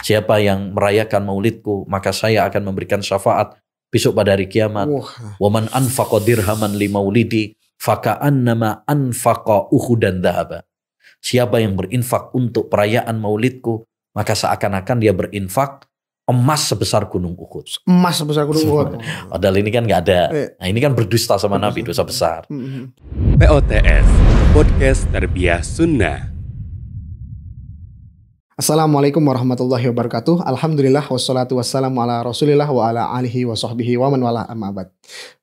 Siapa yang merayakan maulidku, maka saya akan memberikan syafaat besok pada hari kiamat. Wa man anfaqa dirhaman li maulidi faka'annama anfaqa uhudan dhahaba. Siapa yang berinfak untuk perayaan maulidku, maka seakan-akan dia berinfak emas sebesar gunung Uhud. Emas sebesar gunung Uhud. Padahal ini kan nggak ada. Nah ini kan berdusta sama Nabi, dosa besar. POTS, Podcast Tarbiyah Sunnah. Assalamualaikum warahmatullahi wabarakatuh. Alhamdulillah wassalatu wassalamu ala rasulillah wa ala alihi wa sahbihi wa man wala amma ba'd.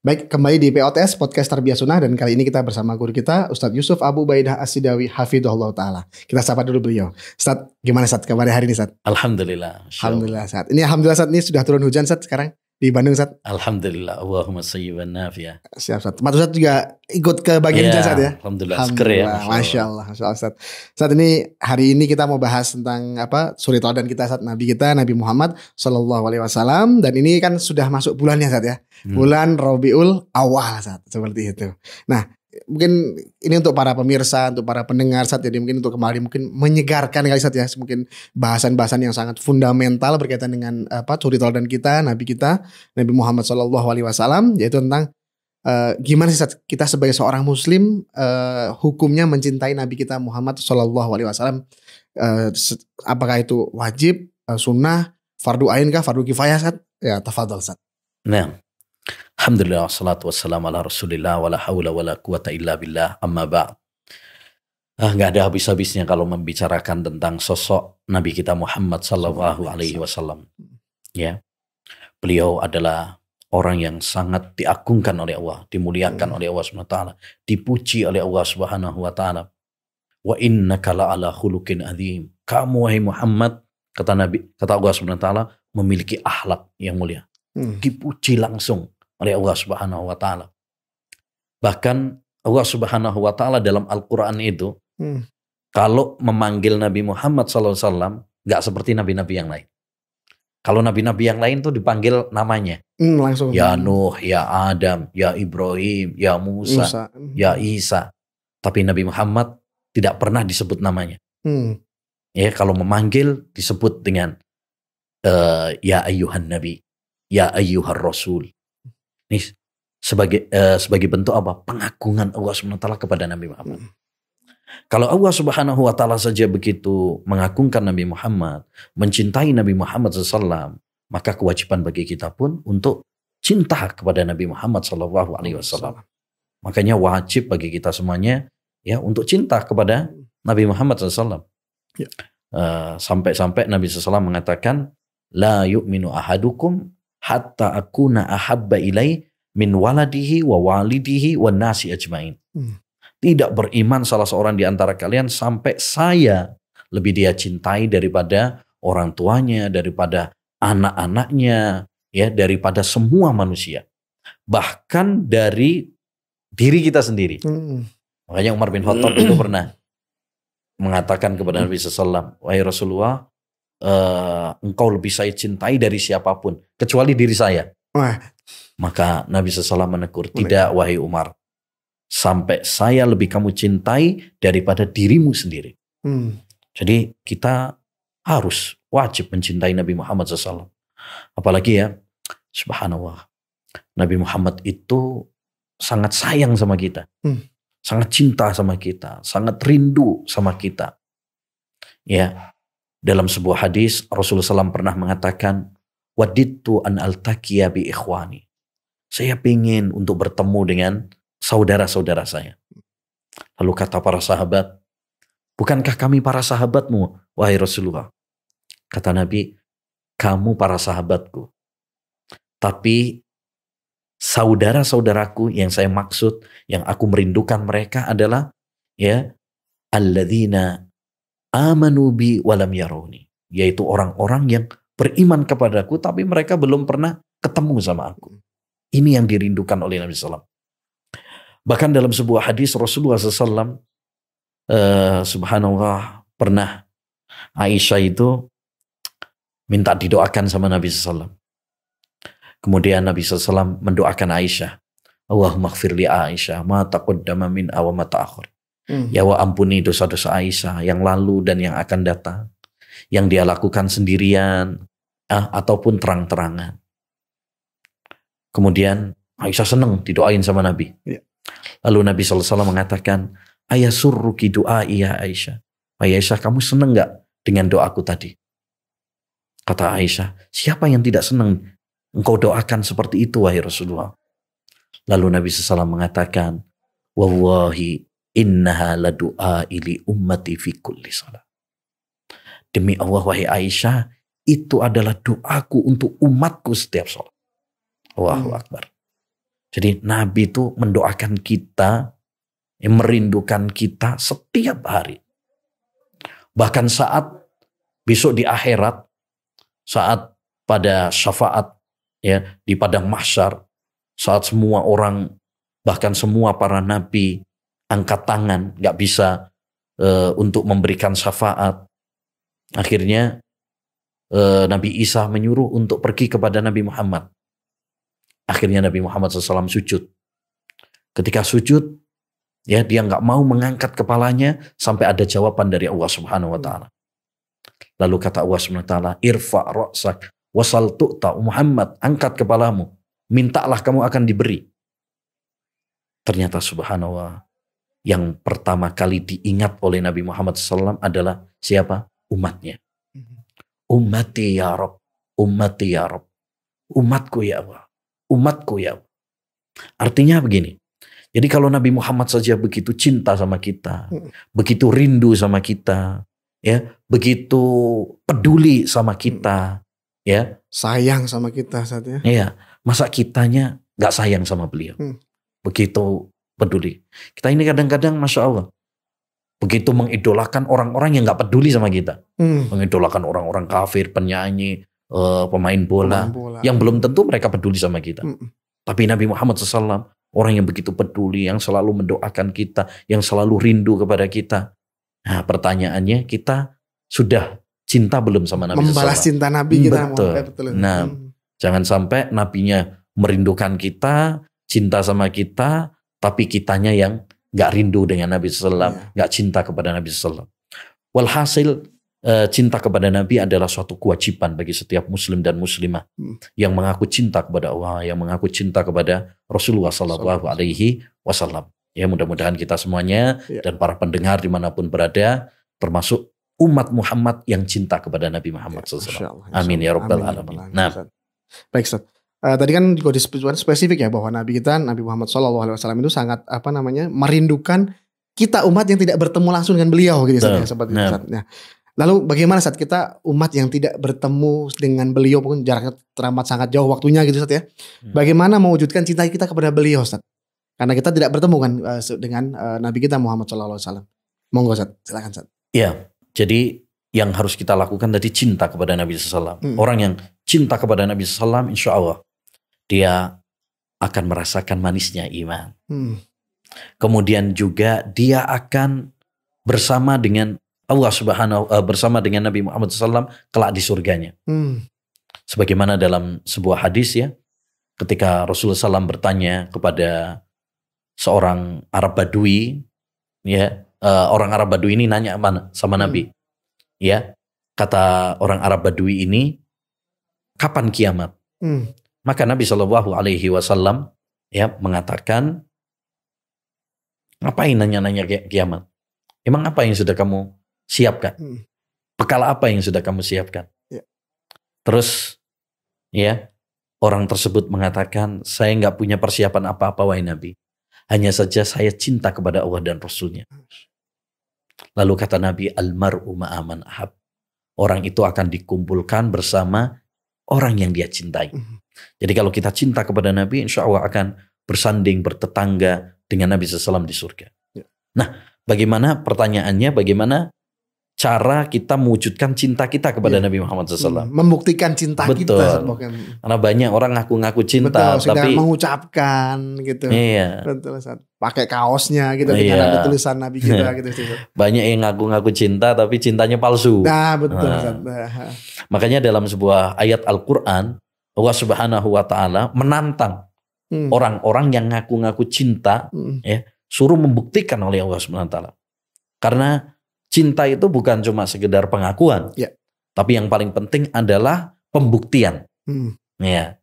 Baik, kembali di POTS Podcast Tarbiyah Sunnah, dan kali ini kita bersama guru kita Ustadz Yusuf Abu Ubaidah As-Sidawi hafidhahullah ta'ala. Kita sapa dulu beliau. Ustadz, gimana Ustadz kabar hari ini Ustadz? Alhamdulillah. Alhamdulillah Ustadz. Ini alhamdulillah Ustadz, ini sudah turun hujan Ustadz sekarang di Bandung Ustadz. Alhamdulillah. Allahumma sayyiban nafi'ah. Siap Ustadz. Mat Ustadz juga ikut ke bagian hujan Ustadz ya? Alhamdulillah. Seger ya. Masya Allah Ustadz. Ustadz, ini hari ini kita mau bahas tentang suri teladan kita Ustadz, Nabi Muhammad SAW. Dan ini kan sudah masuk bulannya Ustadz ya. Bulan Rabiul Awal Ustadz, seperti itu. Nah, mungkin ini untuk para pemirsa, untuk para pendengar Ustadz, jadi mungkin untuk kembali mungkin menyegarkan kali Ustadz ya, mungkin bahasan-bahasan yang sangat fundamental berkaitan dengan suri teladan kita, Nabi Muhammad SAW, yaitu tentang gimana sih Ustadz, kita sebagai seorang muslim hukumnya mencintai Nabi kita Muhammad SAW. Apakah itu wajib, sunnah, fardu ain kah, fardu kifayah Ustadz? Ya, tafadhol Ustadz. Nah, alhamdulillah wassalatu wassalamu ala rasulillah wala hawla wala quwata illa billah, amma ba'd. Gak ada habis-habisnya kalau membicarakan tentang sosok Nabi kita Muhammad sallallahu alaihi wasallam. Ya. Beliau adalah orang yang sangat diagungkan oleh Allah, dimuliakan oleh Allah Subhanahu wa taala, dipuji oleh Allah Subhanahu wa taala. Wa innaka la'ala khuluqin adzim. Kamu wahai Muhammad, kata Allah Subhanahu wa taala, memiliki akhlak yang mulia. Dipuji langsung oleh Allah Subhanahu wa taala. Bahkan Allah Subhanahu wa taala dalam Al-Qur'an itu kalau memanggil Nabi Muhammad SAW gak seperti nabi-nabi yang lain. Kalau nabi-nabi yang lain tuh dipanggil namanya. Langsung. Ya Nuh, ya Adam, ya Ibrahim, ya Musa, ya Isa. Tapi Nabi Muhammad tidak pernah disebut namanya. Ya, kalau memanggil disebut dengan ya ayyuhan nabi, ya ayyuhar rasul. Ini sebagai bentuk apa? Pengagungan Allah SWT kepada Nabi Muhammad. Kalau Allah Subhanahu wa taala saja begitu mengagungkan Nabi Muhammad, mencintai Nabi Muhammad SAW, maka kewajiban bagi kita pun untuk cinta kepada Nabi Muhammad SAW. Makanya wajib bagi kita semuanya ya untuk cinta kepada Nabi Muhammad SAW. Ya. Sampai-sampai Nabi SAW mengatakan, la yu'minu ahadukum hatta akuna ahabba ilai min waladihi wa walidihi wa nasi ajmain. Tidak beriman salah seorang di antara kalian sampai saya lebih dia cintai daripada orang tuanya, daripada anak-anaknya, ya, daripada semua manusia. Bahkan dari diri kita sendiri. Makanya Umar bin Khattab itu pernah mengatakan kepada Nabi SAW, wahai Rasulullah, engkau lebih saya cintai dari siapapun kecuali diri saya. Maka Nabi SAW menegur, tidak wahai Umar, sampai saya lebih kamu cintai daripada dirimu sendiri. Jadi kita harus wajib mencintai Nabi Muhammad SAW. Apalagi ya, subhanallah, Nabi Muhammad itu sangat sayang sama kita, sangat cinta sama kita, sangat rindu sama kita. Ya, dalam sebuah hadis Rasulullah SAW pernah mengatakan, wadidtu an altaqiya bi ikhwani. Saya ingin untuk bertemu dengan saudara-saudara saya. Lalu kata para sahabat, bukankah kami para sahabatmu, wahai Rasulullah? Kata Nabi, kamu para sahabatku. Tapi saudara-saudaraku yang saya maksud, yang aku merindukan mereka adalah ya alladzina amanu bi walam yarawni, yaitu orang-orang yang beriman kepadaku tapi mereka belum pernah ketemu sama aku. Ini yang dirindukan oleh Nabi SAW. Bahkan dalam sebuah hadis Rasulullah SAW, subhanallah, pernah Aisyah itu minta didoakan sama Nabi SAW. Kemudian Nabi SAW mendoakan Aisyah, Allahumma ighfir li Aisyah ma taqaddama min aw ma ta'akhir. Ya Allah, ampuni dosa-dosa Aisyah yang lalu dan yang akan datang. yang dia lakukan sendirian ataupun terang-terangan. Kemudian Aisyah senang didoain sama Nabi. Ya. Lalu Nabi SAW mengatakan, ayasurruki du'ai ya Aisyah. Aisyah, kamu senang gak dengan doaku tadi? Kata Aisyah, siapa yang tidak senang engkau doakan seperti itu wahai Rasulullah? Lalu Nabi SAW mengatakan, wallahi innaha la du'ai li ummati fi kulli salat. Demi Allah wahai Aisyah, itu adalah doaku untuk umatku setiap salat. Allahu Akbar. Jadi Nabi itu mendoakan kita, merindukan kita setiap hari. Bahkan saat besok di akhirat, saat pada syafaat ya di padang mahsyar, saat semua orang, bahkan semua para nabi angkat tangan, nggak bisa untuk memberikan syafaat. Akhirnya Nabi Isa menyuruh untuk pergi kepada Nabi Muhammad. Akhirnya Nabi Muhammad SAW sujud. Ketika sujud, ya dia nggak mau mengangkat kepalanya sampai ada jawaban dari Allah Subhanahu Wa Taala. Lalu kata Allah Subhanahu Wa Taala, irfa ra'sak wasal tu'ta Muhammad, angkat kepalamu, mintalah kamu akan diberi. Ternyata subhanallah, yang pertama kali diingat oleh Nabi Muhammad SAW adalah siapa? Umatnya. Ummati ya Rabb, ummati ya Rabb, umatku ya Allah. Umatku ya. Artinya begini. Jadi kalau Nabi Muhammad saja begitu cinta sama kita, begitu rindu sama kita, ya, begitu peduli sama kita, ya, sayang sama kita saatnya. Ya, masa kitanya nggak sayang sama beliau? Begitu peduli. Kita ini kadang-kadang masya Allah, begitu mengidolakan orang-orang yang nggak peduli sama kita, mengidolakan orang-orang kafir, penyanyi, pemain bola yang belum tentu mereka peduli sama kita. Tapi Nabi Muhammad SAW orang yang begitu peduli, yang selalu mendoakan kita, yang selalu rindu kepada kita. Nah, pertanyaannya, kita sudah cinta belum sama Nabi SAW? Membalas cinta Nabi kita. Betul. Nah, jangan sampai Nabinya merindukan kita, cinta sama kita, tapi kitanya yang gak rindu dengan Nabi SAW, gak cinta kepada Nabi SAW. Walhasil, cinta kepada Nabi adalah suatu kewajiban bagi setiap muslim dan muslimah yang mengaku cinta kepada Allah, yang mengaku cinta kepada Rasulullah Sallallahu Alaihi Wasallam. Ya, mudah-mudahan kita semuanya dan para pendengar dimanapun berada, termasuk umat Muhammad yang cinta kepada Nabi Muhammad SAW. Amin ya Rabbal Alamin. Nah, baik Ustaz. Tadi kan juga disebutkan spesifik ya bahwa Nabi kita, Nabi Muhammad SAW itu sangat merindukan kita umat yang tidak bertemu langsung dengan beliau gitu Ustaz. Seperti itu Ustaz. Nah, lalu bagaimana saat kita umat yang tidak bertemu dengan beliau pun jaraknya teramat sangat jauh waktunya gitu Ustaz ya. Bagaimana mewujudkan cinta kita kepada beliau Ustaz? Karena kita tidak bertemu kan dengan Nabi kita Muhammad SAW. Monggo Ustaz, silakan Ustaz. Iya, jadi yang harus kita lakukan tadi cinta kepada Nabi SAW. Orang yang cinta kepada Nabi SAW insya Allah dia akan merasakan manisnya iman. Kemudian juga dia akan bersama dengan Allah bersama dengan Nabi Muhammad SAW kelak di surganya. Sebagaimana dalam sebuah hadis ya, ketika Rasulullah SAW bertanya kepada seorang Arab Badui, ya orang Arab Badui ini nanya sama Nabi, ya kata orang Arab Badui ini, kapan kiamat? Maka Nabi Shallallahu Alaihi Wasallam ya mengatakan, ngapain nanya-nanya kiamat? Emang apa yang sudah kamu siapkan? Bekal apa yang sudah kamu siapkan? Terus ya orang tersebut mengatakan, saya nggak punya persiapan apa-apa wahai Nabi. Hanya saja saya cinta kepada Allah dan Rasulnya. Lalu kata Nabi, almar'u ma'aman ahab. Orang itu akan dikumpulkan bersama orang yang dia cintai. Jadi kalau kita cinta kepada Nabi, insya Allah akan bersanding, bertetangga dengan Nabi SAW di surga. Nah, bagaimana pertanyaannya, bagaimana cara kita mewujudkan cinta kita kepada Nabi Muhammad SAW? Membuktikan cinta kita. Karena banyak orang ngaku-ngaku cinta, tapi mengucapkan gitu. Iya. Betul, pakai kaosnya gitu dengan ada tulisan Nabi kita gitu. Banyak yang ngaku-ngaku cinta, tapi cintanya palsu. Nah, betul. Makanya dalam sebuah ayat Al-Quran, Allah Subhanahu Wa Taala menantang orang-orang yang ngaku-ngaku cinta, ya, suruh membuktikan oleh Allah Subhanahu Wa Taala. Karena cinta itu bukan cuma sekedar pengakuan, Tapi yang paling penting adalah pembuktian. Ya.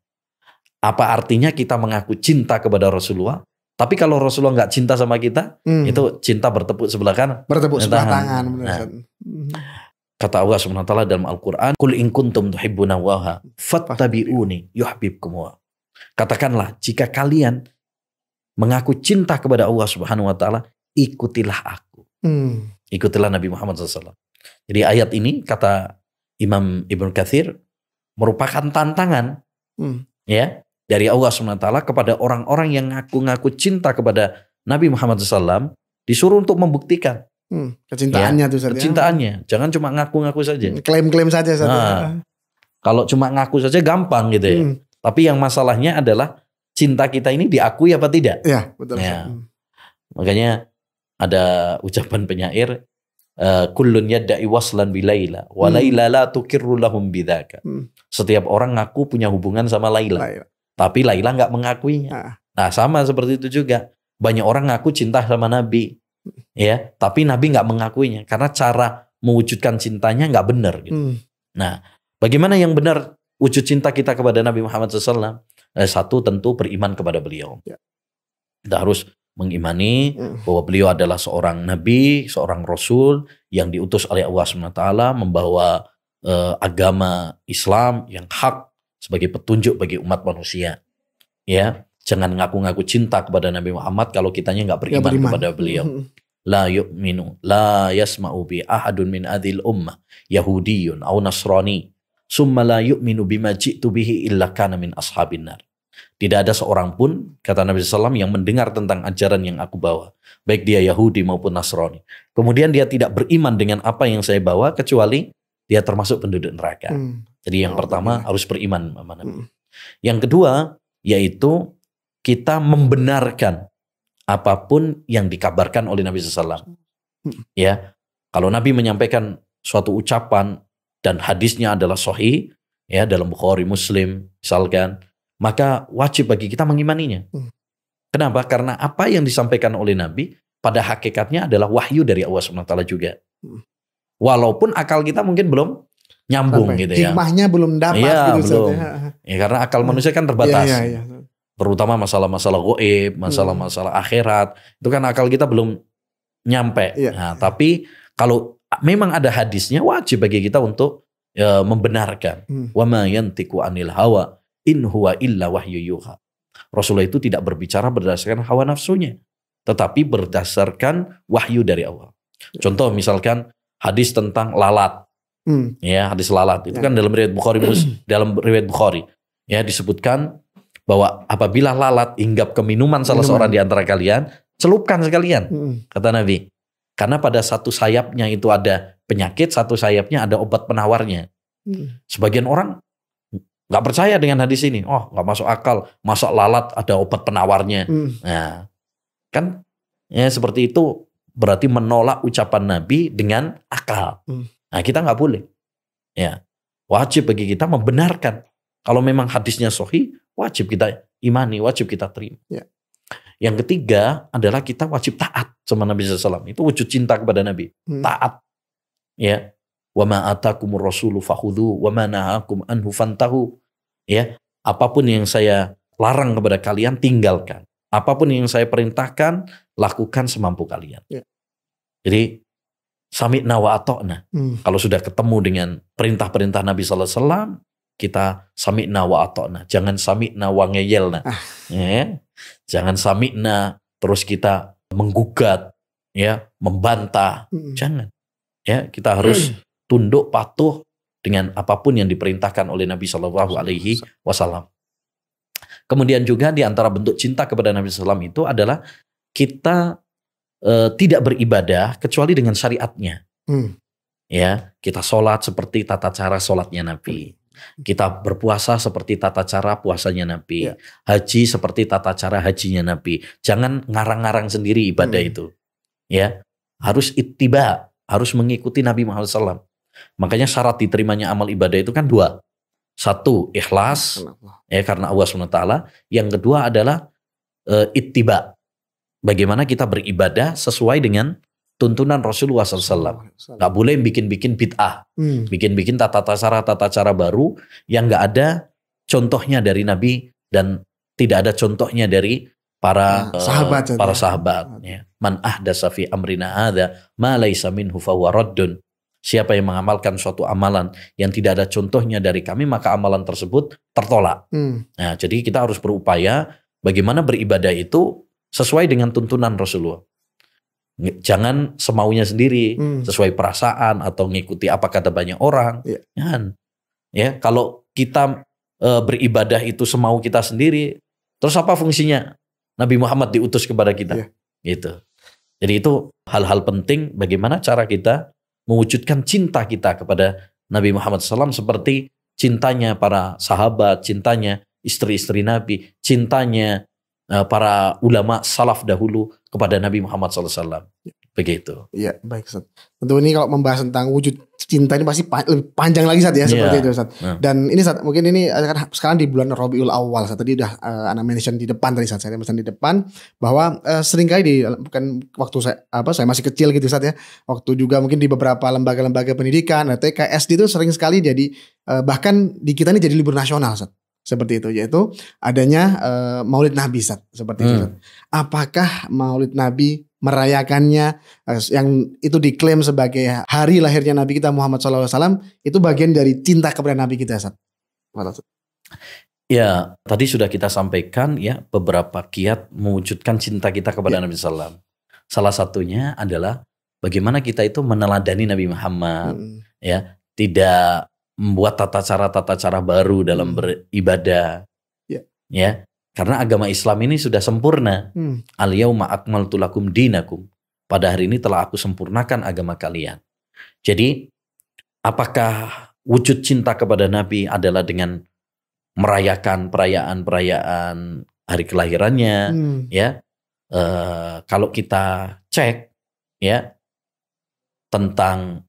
Apa artinya kita mengaku cinta kepada Rasulullah? Tapi kalau Rasulullah nggak cinta sama kita, itu cinta bertepuk sebelah kanan. Bertepuk sebelah tangan. Kata Allah Subhanahu wa taala dalam Al-Qur'an, "Qul in kuntum tuhibbuna Allaha fattabi'uni yuhibbukumullah." Katakanlah, jika kalian mengaku cinta kepada Allah Subhanahu wa taala, ikutilah aku. Ikutilah Nabi Muhammad SAW. Jadi ayat ini kata Imam Ibnu Katsir merupakan tantangan ya dari Allah SWT kepada orang-orang yang ngaku-ngaku cinta kepada Nabi Muhammad SAW, disuruh untuk membuktikan kecintaannya ya, kecintaannya. Jangan cuma ngaku-ngaku saja. Klaim-klaim saja. Kalau cuma ngaku saja gampang gitu ya. Tapi yang masalahnya adalah cinta kita ini diakui apa tidak? Ya, betul. Ya. Makanya ada ucapan penyair, kullun yadda'i waslan bilaila wa laila la tukirru lahum bidzaka. Setiap orang ngaku punya hubungan sama Laila. Tapi Laila enggak mengakuinya. Nah, sama seperti itu juga. Banyak orang ngaku cinta sama Nabi. Ya, tapi Nabi enggak mengakuinya karena cara mewujudkan cintanya enggak benar gitu. Nah, bagaimana yang benar wujud cinta kita kepada Nabi Muhammad SAW? Satu, tentu beriman kepada beliau. Kita harus mengimani bahwa beliau adalah seorang nabi, seorang rasul yang diutus oleh Allah SWT membawa agama Islam yang hak sebagai petunjuk bagi umat manusia. Ya, jangan ngaku-ngaku cinta kepada Nabi Muhammad kalau kitanya nggak beriman kepada beliau. La yu'minu, la yasma'u bi ahadun min adil ummah Yahudiyun aw Nasrani summa la yu'minu bima ji'tu bihi illa kana min ashabin nar. Tidak ada seorang pun, kata Nabi SAW, yang mendengar tentang ajaran yang aku bawa. Baik dia Yahudi maupun Nasrani. Kemudian dia tidak beriman dengan apa yang saya bawa, kecuali dia termasuk penduduk neraka. Jadi yang pertama harus beriman sama Nabi. Yang kedua, yaitu kita membenarkan apapun yang dikabarkan oleh Nabi SAW. Ya, kalau Nabi menyampaikan suatu ucapan dan hadisnya adalah sahih, ya dalam Bukhari, Muslim, misalkan, maka wajib bagi kita mengimaninya. Kenapa? Karena apa yang disampaikan oleh Nabi pada hakikatnya adalah wahyu dari Allah SWT juga. Walaupun akal kita mungkin belum nyambung gitu ya. Hikmahnya belum dapat ya, gitu. Belum. Ya, karena akal manusia kan terbatas. Terutama masalah-masalah gaib, masalah-masalah akhirat. Itu kan akal kita belum nyampe. Nah, tapi kalau memang ada hadisnya, wajib bagi kita untuk membenarkan. Wa ma yantiqu anil hawa in huwa illa wahyu yuha. Rasulullah itu tidak berbicara berdasarkan hawa nafsunya, tetapi berdasarkan wahyu dari Allah. Contoh misalkan hadis tentang lalat. Ya, hadis lalat itu kan dalam riwayat Bukhari, ya disebutkan bahwa apabila lalat hinggap ke minuman salah seorang di antara kalian, celupkan sekalian, kata Nabi. Karena pada satu sayapnya itu ada penyakit, satu sayapnya ada obat penawarnya. Sebagian orang nggak percaya dengan hadis ini. Oh, nggak masuk akal. Masa lalat ada obat penawarnya. Nah, kan ya seperti itu berarti menolak ucapan Nabi dengan akal. Nah, kita nggak boleh. Ya, wajib bagi kita membenarkan. Kalau memang hadisnya sahih, wajib kita imani, wajib kita terima. Yang ketiga adalah kita wajib taat sama Nabi SAW. Itu wujud cinta kepada Nabi. Taat. Ya. Wa ma atakumur rasulu fakhudhu wa ma nahakum anhu fantahu. Ya, apapun yang saya larang kepada kalian tinggalkan. Apapun yang saya perintahkan lakukan semampu kalian. Jadi sami'na wa ata'na. Kalau sudah ketemu dengan perintah-perintah Nabi sallallahu alaihi wasallam, kita sami'na wa ata'na. Jangan sami'na wa ngeyelna. Ya. Jangan sami'na terus kita menggugat, ya, membantah. Jangan. Ya, kita harus tunduk patuh dengan apapun yang diperintahkan oleh Nabi Shallallahu Alaihi Wasallam. Kemudian juga di antara bentuk cinta kepada Nabi SAW itu adalah kita tidak beribadah kecuali dengan syariatnya. Ya, kita sholat seperti tata cara sholatnya Nabi. Kita berpuasa seperti tata cara puasanya Nabi. Haji seperti tata cara hajinya Nabi. Jangan ngarang-ngarang sendiri ibadah itu. Ya, harus ittiba, harus mengikuti Nabi Muhammad SAW. Makanya syarat diterimanya amal ibadah itu kan dua. Satu, ikhlas, ya karena Allah SWT. Yang kedua adalah ittiba. Bagaimana kita beribadah sesuai dengan tuntunan Rasulullah SAW. Nggak boleh bikin-bikin bid'ah, bikin-bikin tata cara baru yang nggak ada contohnya dari Nabi dan tidak ada contohnya dari para sahabat. Ya. Man ahdasa fi amrina hadza ma laisa minhu fahuwa raddun. Siapa yang mengamalkan suatu amalan yang tidak ada contohnya dari kami, maka amalan tersebut tertolak. Nah, jadi kita harus berupaya bagaimana beribadah itu sesuai dengan tuntunan Rasulullah. Jangan semaunya sendiri, sesuai perasaan atau ngikuti apa kata banyak orang. Jangan. Ya, kalau kita beribadah itu semau kita sendiri, terus apa fungsinya Nabi Muhammad diutus kepada kita? Gitu. Jadi itu hal-hal penting bagaimana cara kita mewujudkan cinta kita kepada Nabi Muhammad SAW seperti cintanya para sahabat, cintanya istri-istri Nabi, cintanya para ulama salaf dahulu kepada Nabi Muhammad SAW. Begitu. Iya, baik Ustaz. Tentu ini kalau membahas tentang wujud cinta ini pasti lebih panjang lagi Ustaz ya, seperti itu Ustaz. Dan ini Ustaz, mungkin ini sekarang di bulan Rabiul Awal Ustaz. Tadi udah Anda mention di depan tadi Ustaz. Saya mention di depan bahwa seringkali bukan waktu saya masih kecil gitu Ustaz ya. Waktu juga mungkin di beberapa lembaga-lembaga pendidikan, TK, SD itu sering sekali jadi bahkan di kita ini jadi libur nasional Ustaz. Seperti itu, yaitu adanya Maulid Nabi Ustaz, seperti itu Ustaz. Apakah Maulid Nabi merayakannya yang itu diklaim sebagai hari lahirnya Nabi kita Muhammad SAW itu bagian dari cinta kepada Nabi kita Ustaz? Ya, tadi sudah kita sampaikan ya beberapa kiat mewujudkan cinta kita kepada Nabi SAW. Salah satunya adalah bagaimana kita itu meneladani Nabi Muhammad, ya, tidak membuat tata cara baru dalam beribadah, ya. Karena agama Islam ini sudah sempurna. Al-yauma akmaltu lakum dinakum. Pada hari ini telah aku sempurnakan agama kalian. Jadi, apakah wujud cinta kepada Nabi adalah dengan merayakan perayaan hari kelahirannya? Ya, kalau kita cek, ya, tentang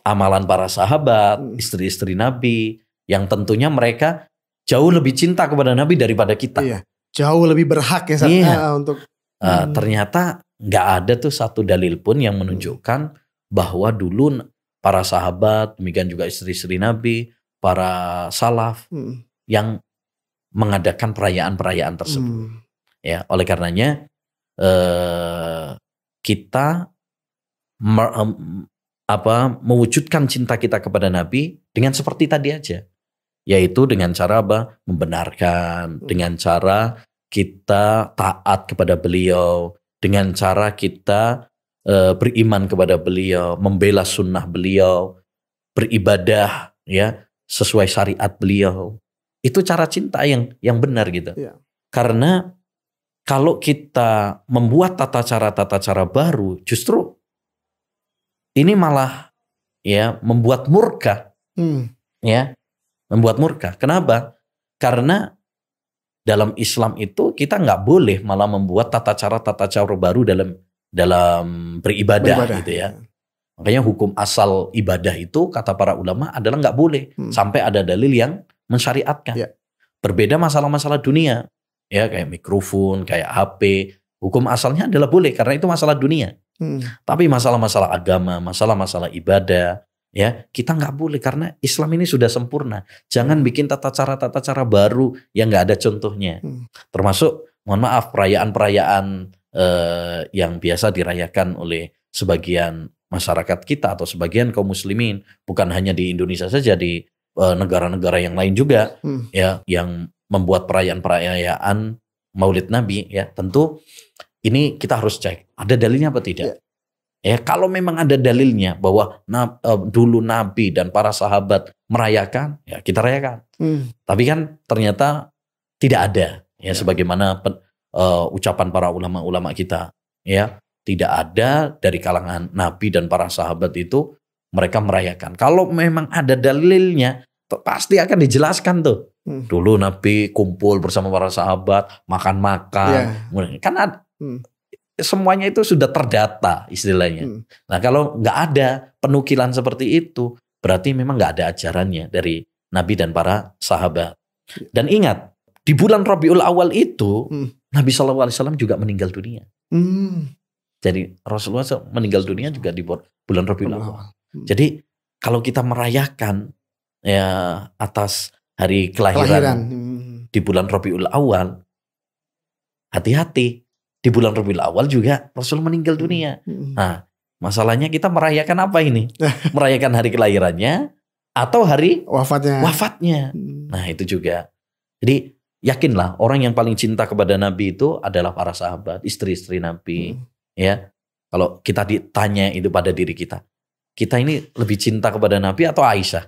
amalan para sahabat, istri-istri Nabi, yang tentunya mereka jauh lebih cinta kepada Nabi daripada kita. Iya, jauh lebih berhak ya untuk. Ternyata nggak ada tuh satu dalil pun yang menunjukkan bahwa dulu para sahabat, demikian juga istri-istri Nabi, para salaf yang mengadakan perayaan-perayaan tersebut. Ya, oleh karenanya kita mewujudkan cinta kita kepada Nabi dengan seperti tadi aja. Yaitu dengan cara membenarkan, dengan cara kita taat kepada beliau, dengan cara kita beriman kepada beliau, membela sunnah beliau, beribadah ya sesuai syariat beliau. Itu cara cinta yang benar gitu. Karena kalau kita membuat tata cara baru, justru ini malah ya membuat murka. Ya. Membuat murka. Kenapa? Karena dalam Islam itu kita nggak boleh malah membuat tata cara baru dalam beribadah gitu ya. Makanya hukum asal ibadah itu kata para ulama adalah nggak boleh sampai ada dalil yang mensyariatkan. Berbeda masalah-masalah dunia, ya kayak mikrofon, kayak HP. Hukum asalnya adalah boleh karena itu masalah dunia. Tapi masalah-masalah agama, masalah-masalah ibadah, ya kita nggak boleh karena Islam ini sudah sempurna. Jangan bikin tata cara baru yang nggak ada contohnya. Termasuk mohon maaf perayaan-perayaan yang biasa dirayakan oleh sebagian masyarakat kita atau sebagian kaum muslimin, bukan hanya di Indonesia saja, di negara-negara yang lain juga, ya yang membuat perayaan-perayaan Maulid Nabi, ya tentu ini kita harus cek ada dalilnya apa tidak. Ya kalau memang ada dalilnya bahwa dulu Nabi dan para sahabat merayakan, ya kita rayakan. Tapi kan ternyata tidak ada, ya sebagaimana ucapan para ulama-ulama kita, ya tidak ada dari kalangan Nabi dan para sahabat itu mereka merayakan. Kalau memang ada dalilnya, pasti akan dijelaskan tuh. Dulu Nabi kumpul bersama para sahabat, makan-makan, kan ada. Semuanya itu sudah terdata istilahnya. Nah kalau nggak ada penukilan seperti itu, berarti memang nggak ada ajarannya dari Nabi dan para sahabat. Dan ingat, di bulan Rabiul Awal itu Nabi SAW juga meninggal dunia. Jadi Rasulullah meninggal dunia juga di bulan Rabiul Awal. Jadi kalau kita merayakan ya atas hari kelahiran di bulan Rabiul Awal, hati-hati. Di bulan Rabiul Awal juga Rasul meninggal dunia. Nah, masalahnya kita merayakan apa ini? Merayakan hari kelahirannya atau hari wafatnya. Nah, itu juga. Jadi yakinlah orang yang paling cinta kepada Nabi itu adalah para sahabat, istri-istri Nabi. Ya, kalau kita ditanya itu pada diri kita ini lebih cinta kepada Nabi atau Aisyah?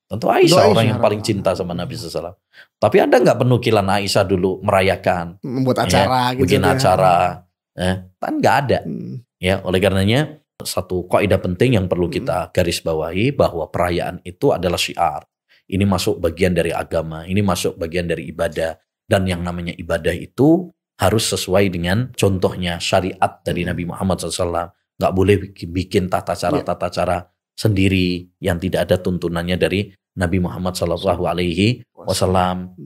Tentu Aisyah orang yang paling cinta sama Nabi SAW. Tapi ada nggak penukilan Aisyah dulu merayakan, membuat acara, gitu, bikin acara? Kan nggak ada. Ya, oleh karenanya satu kaidah penting yang perlu kita garis bawahi bahwa perayaan itu adalah syiar. Ini masuk bagian dari agama, ini masuk bagian dari ibadah, dan yang namanya ibadah itu harus sesuai dengan contohnya syariat dari Nabi Muhammad SAW. Nggak boleh bikin tata cara sendiri yang tidak ada tuntunannya dari Nabi Muhammad SAW.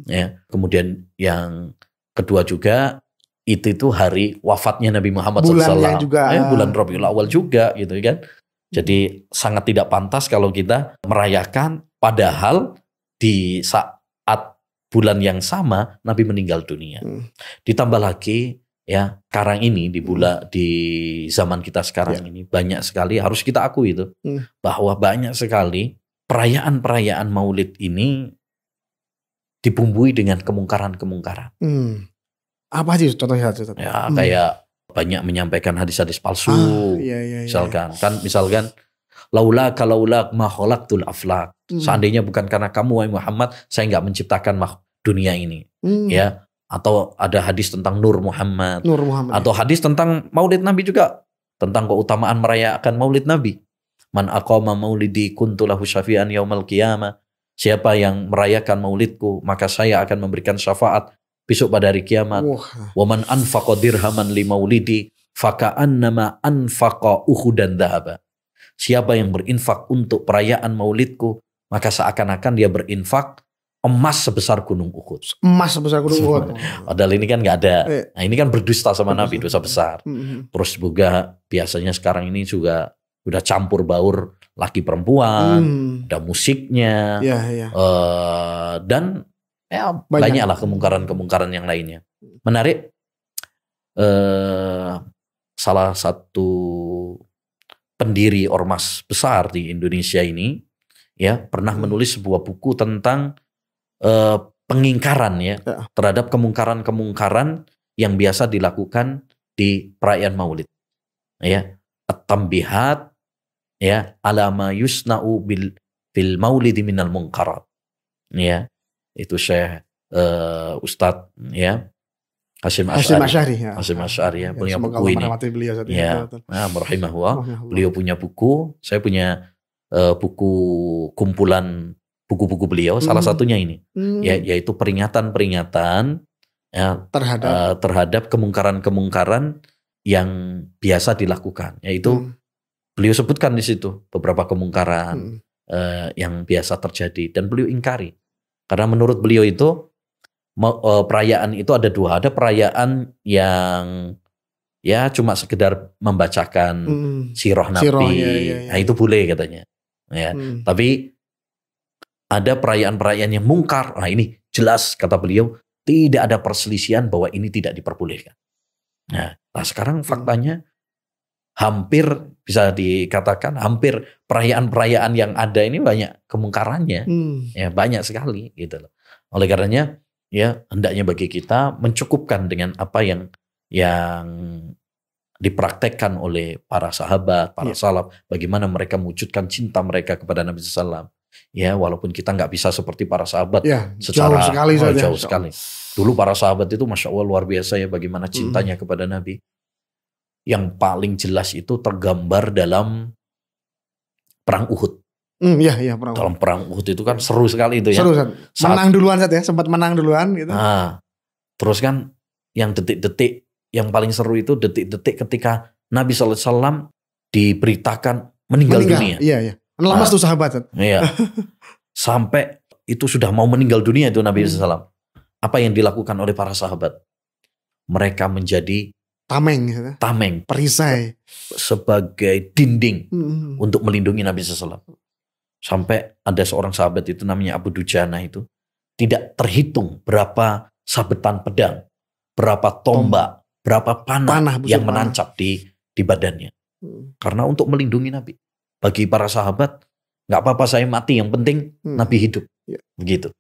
Ya. Kemudian yang kedua juga itu hari wafatnya Nabi Muhammad SAW. Bulan Rabiul Awal juga, gitu kan. Jadi sangat tidak pantas kalau kita merayakan, padahal di saat bulan yang sama Nabi meninggal dunia. Ditambah lagi ya, sekarang ini di zaman kita sekarang ini banyak sekali, harus kita akui itu bahwa banyak sekali perayaan-perayaan Maulid ini dibumbui dengan kemungkaran-kemungkaran. Apa sih contohnya? Ya, kayak banyak menyampaikan hadis-hadis palsu. Misalkan laulaka ma khalaqtul aflaq. Seandainya bukan karena kamu wahai Muhammad, saya nggak menciptakan dunia ini. Ya. Atau ada hadis tentang Nur Muhammad. Atau hadis tentang Maulid Nabi juga, tentang keutamaan merayakan Maulid Nabi. Man aqama maulidi kuntu lahu syafi'an yaumal qiyamah. Siapa yang merayakan maulidku, maka saya akan memberikan syafaat besok pada hari kiamat. Wa man anfaqa dirhaman li maulidi faka'annama anfaqa uhudan dhahaba. Siapa yang berinfak untuk perayaan maulidku, maka seakan-akan dia berinfak emas sebesar gunung Uhud. Padahal ini kan nggak ada. Nah, ini kan berdusta sama Nabi, dosa besar. Terus juga biasanya sekarang ini juga udah campur baur laki perempuan, ada musiknya, dan ya banyaklah kemungkaran-kemungkaran yang lainnya. Menarik, salah satu pendiri ormas besar di Indonesia ini ya pernah menulis sebuah buku tentang pengingkaran ya terhadap kemungkaran-kemungkaran yang biasa dilakukan di perayaan Maulid. Ya, at-tambihat ya ala ma yusna'u bil maulidi minal munkarat. Ya, itu Syekh Ustadz ya Hasyim Asy'ari ya, punya buku ini. Ya, rahimahullah. Beliau punya buku, saya punya buku kumpulan buku-buku beliau, salah satunya ini, yaitu peringatan-peringatan ya, terhadap kemungkaran-kemungkaran yang biasa dilakukan. Yaitu beliau sebutkan di situ beberapa kemungkaran yang biasa terjadi dan beliau ingkari. Karena menurut beliau itu perayaan itu ada dua, ada perayaan yang ya cuma sekedar membacakan sirah Nabi, nah itu boleh katanya. Ya, tapi ada perayaan-perayaan yang mungkar. Nah ini jelas kata beliau tidak ada perselisihan bahwa ini tidak diperbolehkan. Nah sekarang faktanya hampir bisa dikatakan hampir perayaan-perayaan yang ada ini banyak kemungkarannya. Ya banyak sekali gitu loh. Oleh karenanya ya hendaknya bagi kita mencukupkan dengan apa yang dipraktekkan oleh para sahabat, para salaf, bagaimana mereka mewujudkan cinta mereka kepada Nabi SAW. Ya, walaupun kita nggak bisa seperti para sahabat secara jauh sekali. Dulu para sahabat itu Masya Allah luar biasa ya bagaimana cintanya kepada Nabi. Yang paling jelas itu tergambar dalam perang Uhud. Perang dalam perang Uhud itu kan seru sekali itu ya. Seru, menang duluan sempat menang duluan gitu. Nah, terus kan yang detik-detik yang paling seru itu detik-detik ketika Nabi SAW diberitakan meninggal dunia. Iya. Lemas tuh sahabat. Iya. Sampai itu sudah mau meninggal dunia itu Nabi SAW. Apa yang dilakukan oleh para sahabat? Mereka menjadi tameng gitu. Tameng. Perisai. Sebagai dinding untuk melindungi Nabi SAW. Sampai ada seorang sahabat itu namanya Abu Dujana itu. Tidak terhitung berapa sabetan pedang. Berapa tombak. Berapa panah yang menancap di badannya. Karena untuk melindungi Nabi. Bagi para sahabat, gak apa-apa saya mati. Yang penting Nabi hidup. Begitu.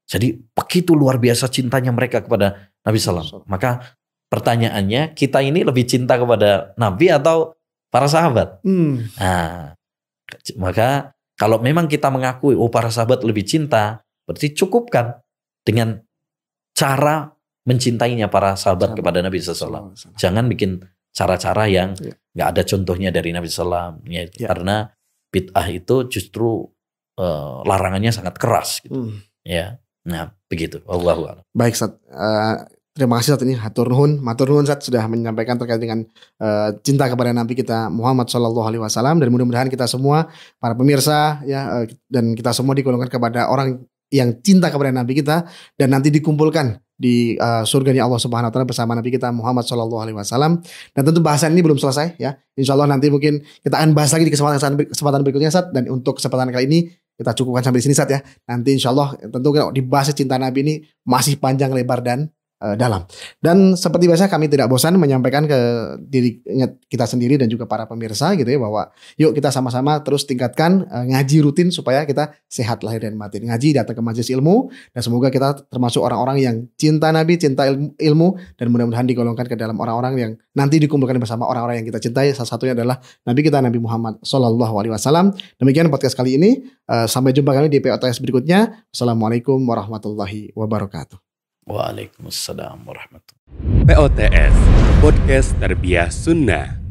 Jadi begitu luar biasa cintanya mereka kepada Nabi SAW. Maka pertanyaannya, kita ini lebih cinta kepada Nabi atau para sahabat? Nah, maka kalau memang kita mengakui, para sahabat lebih cinta, berarti cukupkan dengan cara mencintainya para sahabat kepada Nabi SAW. Jangan bikin cara-cara yang gak ada contohnya dari Nabi SAW. Karena bid'ah itu justru larangannya sangat keras. Gitu. Ya. Nah, begitu. Wallahu a'lam. Baik, Ustaz. Terima kasih Ustaz, ini hatur nuhun. Matur nuhun Ustaz sudah menyampaikan terkait dengan cinta kepada Nabi kita Muhammad SAW, dan mudah-mudahan kita semua para pemirsa ya dan kita semua digolongkan kepada orang yang cinta kepada Nabi kita dan nanti dikumpulkan di surganya Allah Subhanahu wa taala bersama Nabi kita Muhammad SAW. Dan tentu bahasan ini belum selesai ya. Insyaallah nanti mungkin kita akan bahas lagi di kesempatan berikutnya Ustaz, dan untuk kesempatan kali ini kita cukupkan sampai di sini Ustaz ya. Nanti insyaallah tentu dibahas cinta Nabi ini masih panjang lebar dan dalam. Dan seperti biasa kami tidak bosan menyampaikan ke diri kita sendiri dan juga para pemirsa gitu ya, bahwa yuk kita sama-sama terus tingkatkan ngaji rutin supaya kita sehat lahir dan batin. Ngaji, datang ke majelis ilmu, dan semoga kita termasuk orang-orang yang cinta Nabi, cinta ilmu, dan mudah-mudahan digolongkan ke dalam orang-orang yang nanti dikumpulkan bersama orang-orang yang kita cintai. Salah satunya adalah Nabi kita Nabi Muhammad SAW. Demikian podcast kali ini. Sampai jumpa kami di POTS berikutnya. Assalamualaikum warahmatullahi wabarakatuh. Waalaikumsalam warahmatullahi wabarakatuh. POTS, Podcast Tarbiyah Sunnah.